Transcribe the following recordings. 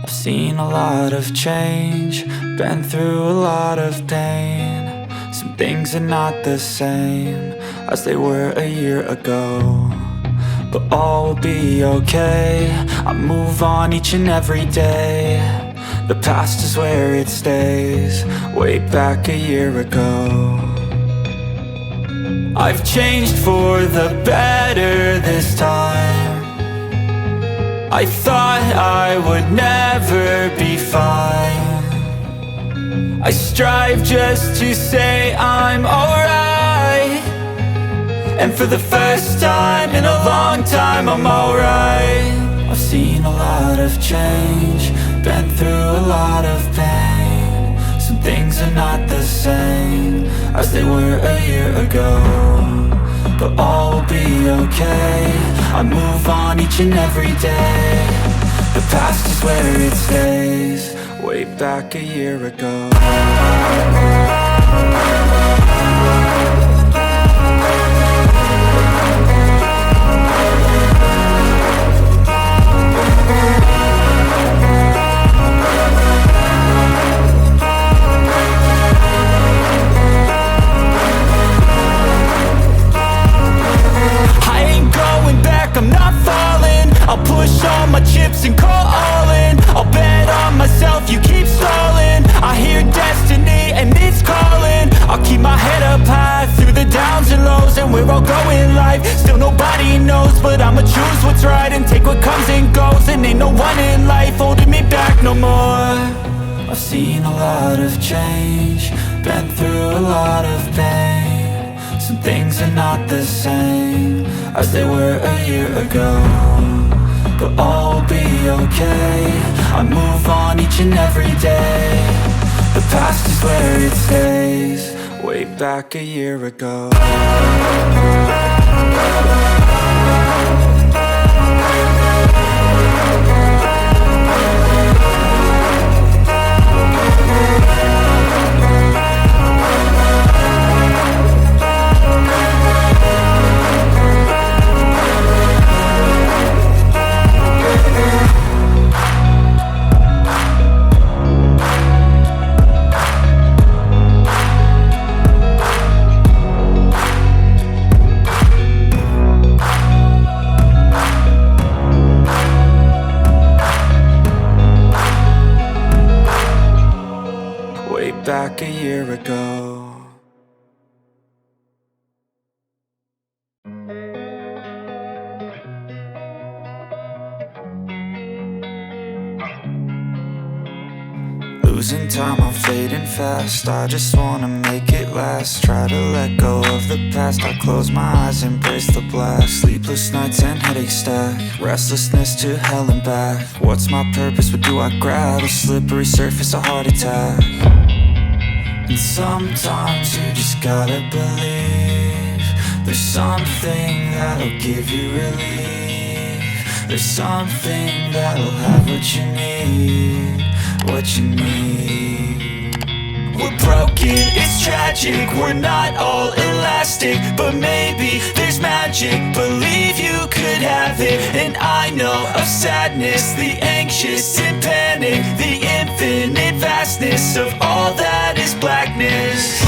Seen a lot of change, been through a lot of pain. Some things are not the same as they were a year ago, but all will be okay. I move on each and every day. The past is where it stays, way back a year ago. I've changed for the better this time. I thought I would never be fine. I strive just to say I'm alright, and for the first time in a long time I'm alright. I've seen a lot of change, been through a lot of pain. Some things are not the same as they were a year ago, but all will be okay. I move on each and every day. The past is where it stays, way back a year ago. I'm not falling, I'll push all my chips and call all in. I'll bet on myself, you keep stalling. I hear destiny and it's calling. I'll keep my head up high through the downs and lows, and we're all going life. Still nobody knows, but I'ma choose what's right and take what comes and goes. And ain't no one in life holding me back no more. I've seen a lot of change, been through a lot of pain. Some things are not the same as they were a year ago, but all will be okay. I move on each and every day. The past is where it stays, way back a year ago. Back a year ago. Losing time, I'm fading fast. I just wanna make it last. Try to let go of the past. I close my eyes, embrace the blast. Sleepless nights and headaches stack. Restlessness to hell and back. What's my purpose? What do I grab? A slippery surface, a heart attack. And sometimes you just gotta believe there's something that'll give you relief. There's something that'll have what you need, what you need. We're broken, it's tragic, we're not all elastic, but maybe there's magic. Believe you could have it. And I know of sadness, the anxious and panic, the infinite vastness of all that is blackness.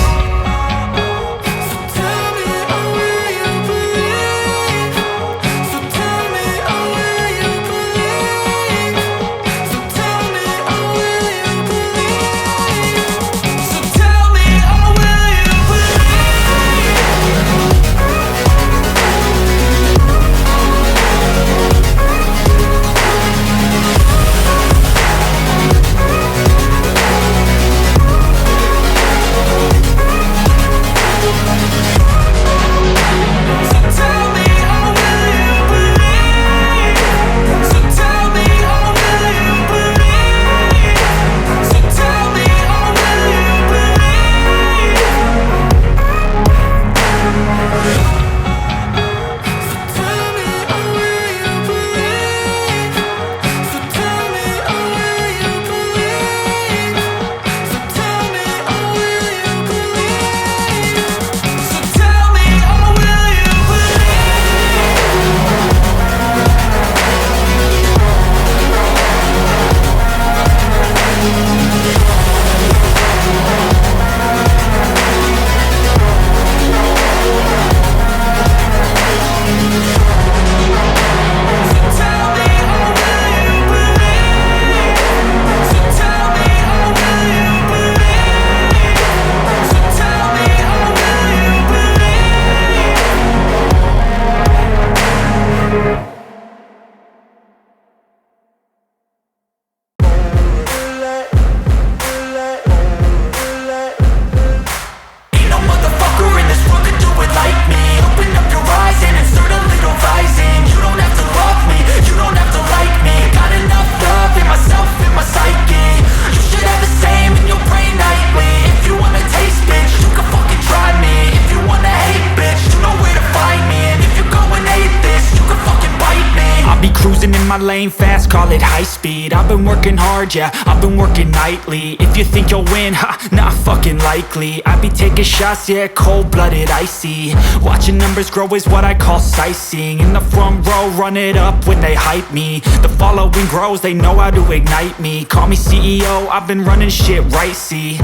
My lane fast, call it high speed. I've been working hard, yeah, I've been working nightly. If you think you'll win, ha, not fucking likely. I be taking shots, yeah, cold-blooded, icy. Watching numbers grow is what I call sightseeing. In the front row, run it up when they hype me. The following grows, they know how to ignite me. Call me CEO, I've been running shit right, see.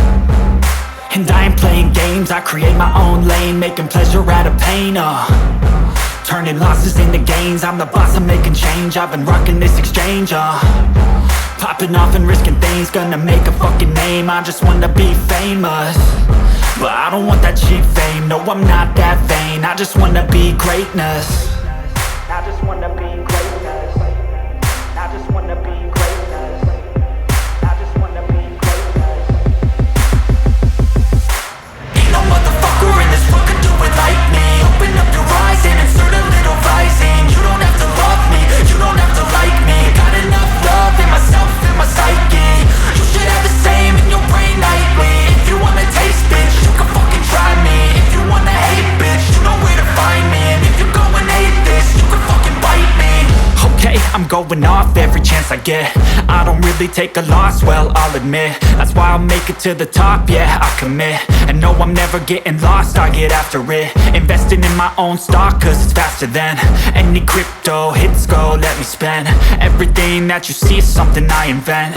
And I ain't playing games, I create my own lane, making pleasure out of pain, turning losses into gains. I'm the boss, I'm making change. I've been rocking this exchange, popping off and risking things. Gonna make a fucking name, I just wanna be famous. But I don't want that cheap fame, no, I'm not that vain. I just wanna be greatness. I just wanna be greatness. I just wanna be greatness. I just wanna be greatness. Ain't no motherfucker in this world could do it like me. Open up your eyes and insert a little rising. You don't have to love me, you don't have to like me. Got enough love in myself, in my psyche. You should have the same in your brain nightly. If you wanna taste, bitch, you can fucking try me. If you wanna hate, bitch, you know where to find me. And if you go and hate this, you can fucking bite me. Okay, I'm going off every chance I get. I don't really take a loss, well, I'll admit. That's why I'll make it to the top, yeah, I commit. And no, I'm never getting lost, I get after it. Investing in my own stock, cause it's faster than any crypto hits go, let me spend. Everything that you see is something I invent.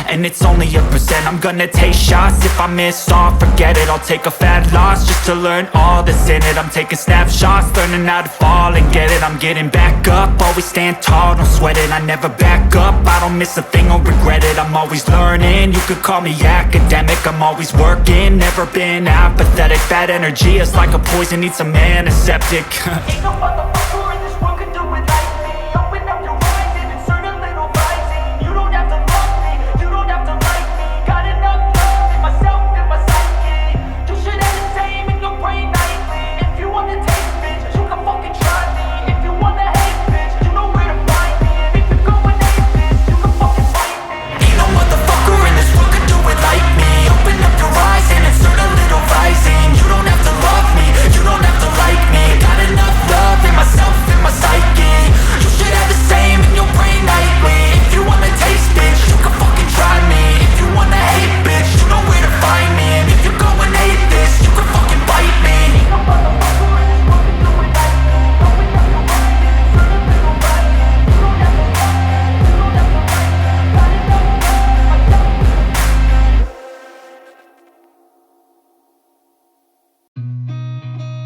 And it's only a percent. I'm gonna take shots. If I miss all, forget it. I'll take a fat loss just to learn all that's in it. I'm taking snapshots, learning how to fall and get it. I'm getting back up, always stand tall, don't sweat it. I never back up, I don't miss a thing or regret it. I'm always learning, you could call me academic. I'm always working, never been apathetic. Bad energy is like a poison, needs some antiseptic. Ain't no motherfucker in this world could do it like me. Open up your eyes and insert a little rising. You don't have to love me, you don't have to like me. Got enough love in myself, in my psyche. You should have the same in your brain nightly. If you wanna taste, bitch, you can fucking try me. If you wanna hate, bitch, you know where to find me. And if you go and hate this, you can fucking fight me. Ain't no motherfucker in this world could do it like me. Open up your eyes and insert a little rising. You don't have to love me, you don't have to like me. Got enough love in myself, in my psyche. You should have the same in your brain nightly. If you wanna taste, bitch, you can fucking try me. If you wanna hate, bitch, you know where to find me. And if you go and hate this, you can fucking bite me. Ain't no motherfucker in this world can do it like me. Open up your eyes and insert a little rising. You don't have to love me, you don't have to like me. Got enough love in myself.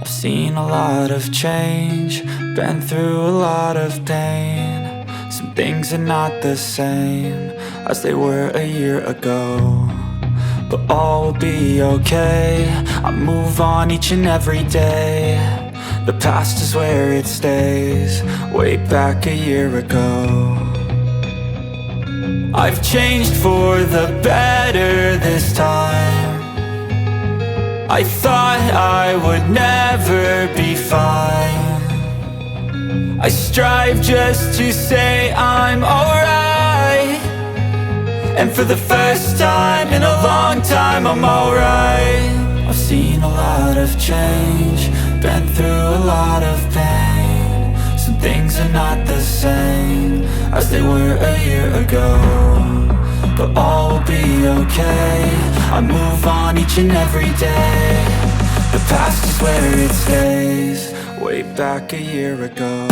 I've seen a lot of change, been through a lot of pain. Some things are not the same as they were a year ago, but all will be okay. I move on each and every day. The past is where it stays, way back a year ago. I've changed for the better this time. I thought I would never be fine. I strive just to say I'm alright. And for the first time in a long time, I'm alright. I've seen a lot of change, been through a lot of pain. Some things are not the same as they were a year ago, but all will be okay. I move on each and every day. The past is where it stays, way back a year ago.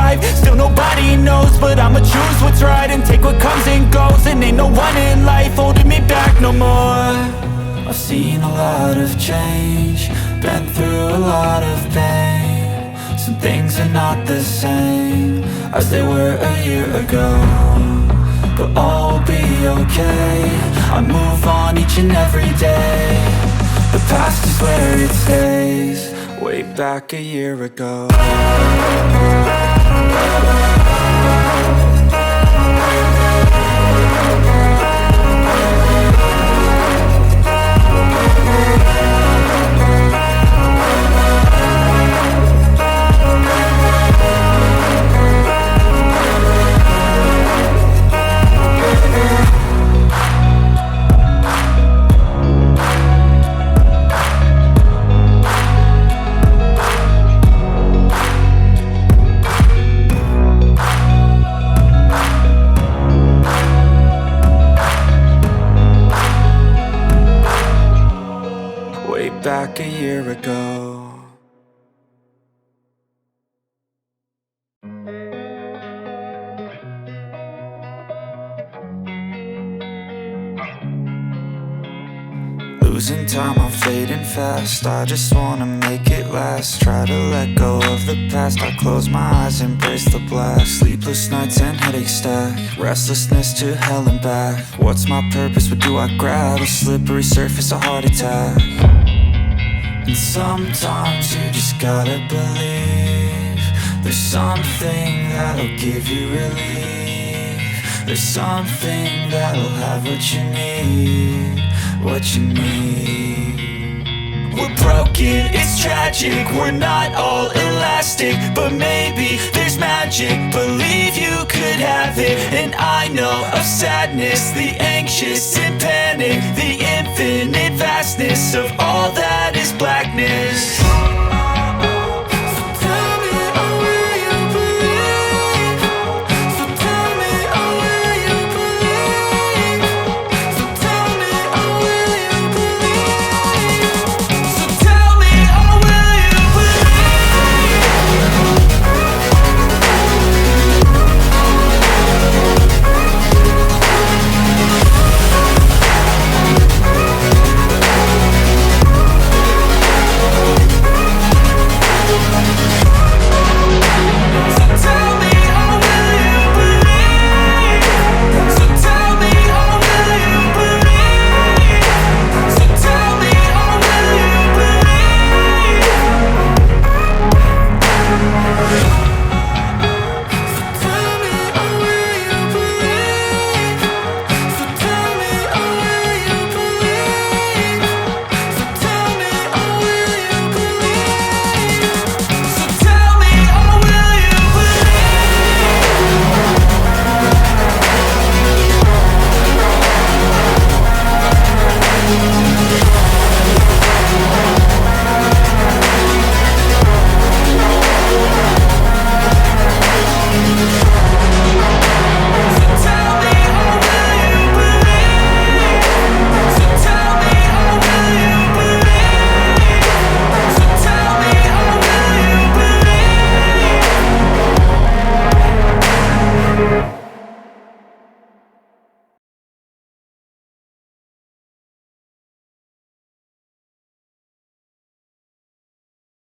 survive. Still nobody knows, but I'ma choose what's right and take what comes and goes. And ain't no one in life holding me back no more. I've seen a lot of change, been through a lot of pain. Some things are not the same as they were a year ago, but all will be okay. I move on each and every day. The past is where it stays, way back a year ago. Back a year ago. Losing time, I'm fading fast. I just wanna make it last. Try to let go of the past. I close my eyes, embrace the blast. Sleepless nights and headaches stack. Restlessness to hell and back. What's my purpose? What do I grab? A slippery surface, a heart attack. And sometimes you just gotta believe there's something that'll give you relief. There's something that'll have what you need, what you need. We're broken, it's tragic, we're not all elastic, but maybe there's magic. Believe you could have it. And I know of sadness, the anxious and panic, the infinite vastness of all that is blackness.